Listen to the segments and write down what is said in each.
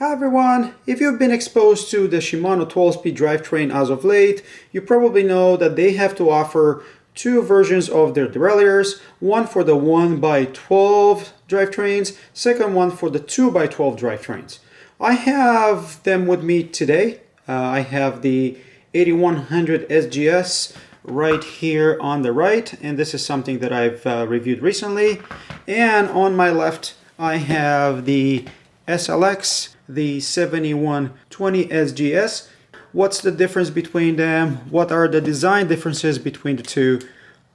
Hi everyone! If you've been exposed to the Shimano 12-speed drivetrain as of late, you probably know that they have to offer two versions of their derailleurs, one for the 1x12 drivetrains, second one for the 2x12 drivetrains. I have them with me today. I have the 8100 SGS right here on the right, and this is something that I've reviewed recently. And on my left I have the SLX, the 7120 SGS. What's the difference between them? What are the design differences between the two?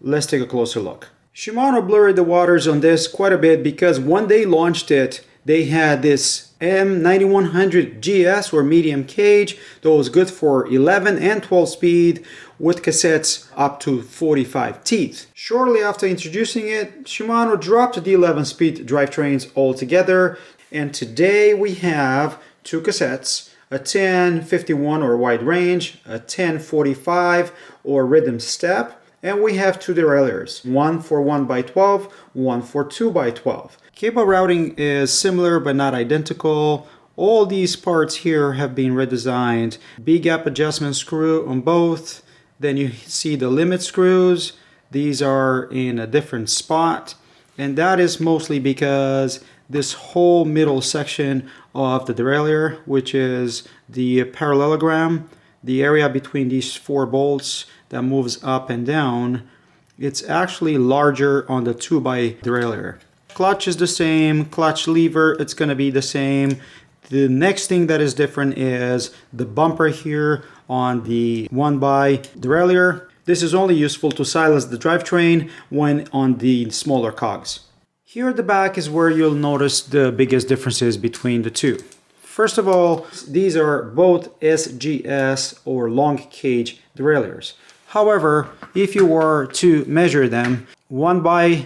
Let's take a closer look. Shimano blurred the waters on this quite a bit because when they launched it, they had this M9100 GS or medium cage that was good for 11 and 12 speed with cassettes up to 45 teeth. Shortly after introducing it, Shimano dropped the 11 speed drivetrains altogether, and today we have two cassettes, a 1051 or wide range, a 1045 or rhythm step, and we have two derailleurs, one for 1x12, one for 2x12. Cable routing is similar but not identical. All these parts here have been redesigned. B-gap adjustment screw on both. Then you see the limit screws. These are in a different spot. And that is mostly because this whole middle section of the derailleur, which is the parallelogram, the area between these four bolts that moves up and down, it's actually larger on the 2x derailleur. Clutch is the same, clutch lever, it's going to be the same. The next thing that is different is the bumper here on the 1x derailleur. This is only useful to silence the drivetrain when on the smaller cogs. Here at the back is where you'll notice the biggest differences between the two. First of all, these are both SGS or long cage derailleurs. However, if you were to measure them, 1x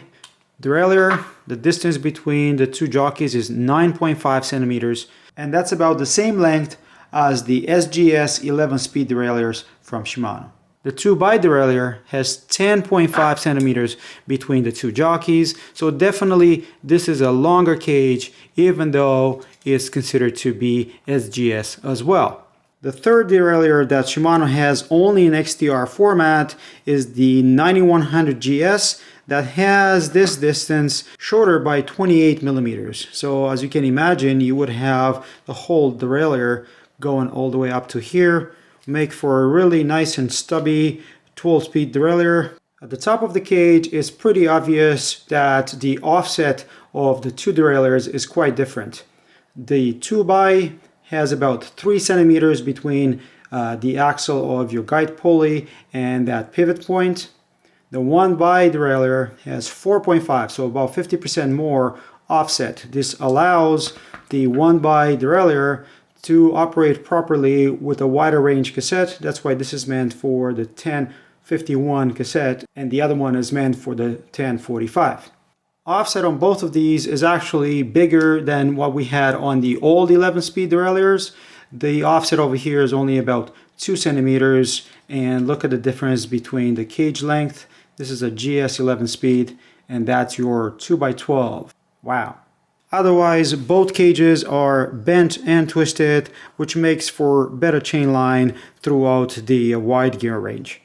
derailleur, the distance between the two jockeys is 9.5 centimeters, and that's about the same length as the SGS 11-speed derailleurs from Shimano. The 2x derailleur has 10.5 centimeters between the two jockeys, so definitely this is a longer cage, even though it's considered to be SGS as well. The third derailleur that Shimano has only in XTR format is the 9100 GS that has this distance shorter by 28 millimeters. So as you can imagine, you would have the whole derailleur going all the way up to here, make for a really nice and stubby 12-speed derailleur. At the top of the cage, it's pretty obvious that the offset of the two derailleurs is quite different. The 2x has about 3 centimeters between the axle of your guide pulley and that pivot point. The 1x derailleur has 4.5, so about 50% more offset. This allows the 1x derailleur to operate properly with a wider range cassette. That's why this is meant for the 1051 cassette and the other one is meant for the 1045. Offset on both of these is actually bigger than what we had on the old 11-speed derailleurs. The offset over here is only about 2 centimeters, and look at the difference between the cage length. This is a GS 11-speed and that's your 2x12. Wow. Otherwise, both cages are bent and twisted, which makes for better chain line throughout the wide gear range.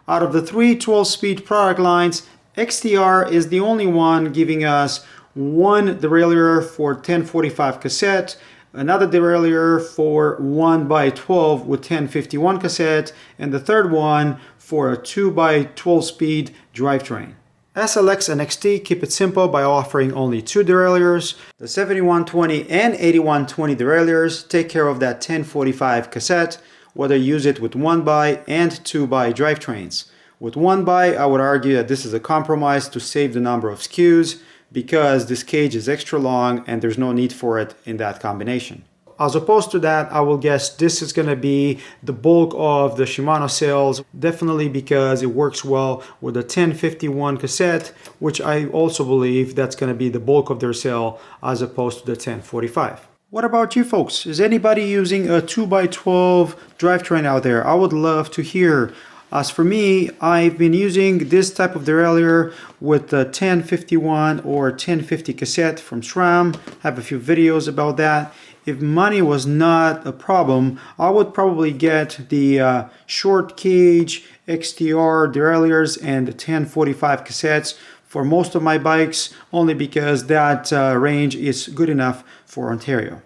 Out of the three 12-speed product lines, XTR is the only one giving us one derailleur for 1045 cassette, another derailleur for 1x12 with 1051 cassette, and the third one for a 2x12 speed drivetrain. SLX and XT keep it simple by offering only two derailleurs. The 7120 and 8120 derailleurs take care of that 1045 cassette, whether you use it with 1x and 2x drivetrains. With 1x, I would argue that this is a compromise to save the number of SKUs because this cage is extra long and there's no need for it in that combination. As opposed to that, I will guess this is going to be the bulk of the Shimano sales, definitely because it works well with the 1051 cassette, which I also believe that's going to be the bulk of their sale as opposed to the 1045. What about you folks? Is anybody using a 2x12 drivetrain out there? I would love to hear. As for me, I've been using this type of derailleur with the 1051 or 1050 cassette from SRAM. I have a few videos about that. if money was not a problem, I would probably get the short cage XTR derailleurs and the 1045 cassettes for most of my bikes, only because that range is good enough for Ontario.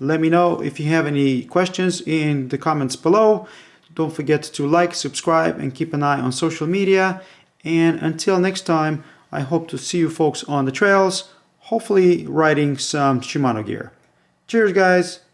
Let me know if you have any questions in the comments below. Don't forget to like, subscribe, and keep an eye on social media. And until next time, I hope to see you folks on the trails, hopefully riding some Shimano gear. Cheers, guys!